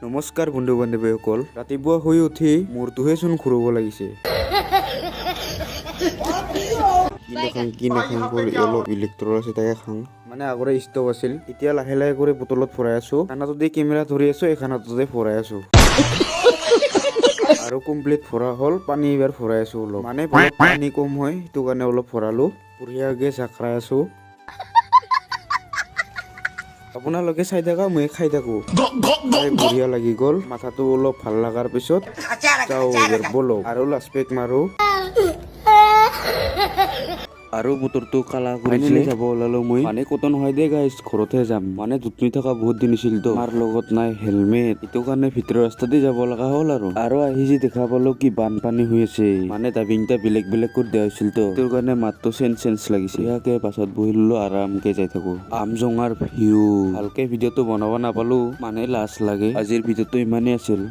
নমস্কাৰ বন্ধু বান্ধৱীসকল, ৰাতিপুৱা শুই উঠি মূৰটোহে চোন ঘূৰাব লাগিছে। কি নাখাং কৰি অলপ ইলেক্ট্ৰল আছে তাকে খাং। মানে আগৰে ষ্টভ আছিল, এতিয়া লাহে লাহে কৰি বটলত ভৰাই আছো। খানাটো দি কেমেৰা ধৰি আছো, এই খানাটোতে ভৰাই আছো। আৰু কমপ্লিট ভৰা হ'ল, পানী এইবাৰ ভৰাই আছো অলপ। মানে পানী কম হয়, সেইটো কাৰণে অলপ ভৰালো। বঢ়িয়াকে চাকৰাই আছো। আপোনালোকে চাই থাকা, মই খাই থাকো। বঢ়িয়া লাগি গ'ল। মাথাটো অলপ ভাল লগাৰ পিছত যাও এইবাৰ বলক আৰু লাষ্ট পেক মাৰো। আৰু বতৰটো কালা কৰিছে, যাব ওলালো মই। মানে কতো নহয় দেই গাইছ, ঘৰতহে যাম। মানে দুটনি থকা বহুত দিন আছিল তো, আমাৰ লগত নাই হেলমেট, সেইটো কাৰণে ভিতৰৰ ৰাস্তাতে যাব লগা হ'ল। আৰু আহি যে দেখা পালো কি বানপানী হৈ আছে। মানে ডাবিংটা বেলেগ বেলেগ কৰি দিয়া হৈছিল তো, সেইটো কাৰণে মাতটো চেঞ্জ লাগিছে। ইয়াকে পাছত বহি ললো, আৰামকে যাই থাকো। আমজঙাৰ ভিউ ভালকে ভিডিঅ'টো বনাব নাপালো, মানে লাজ লাগে। আজিৰ ভিডিঅ'টো ইমানেই আছিল।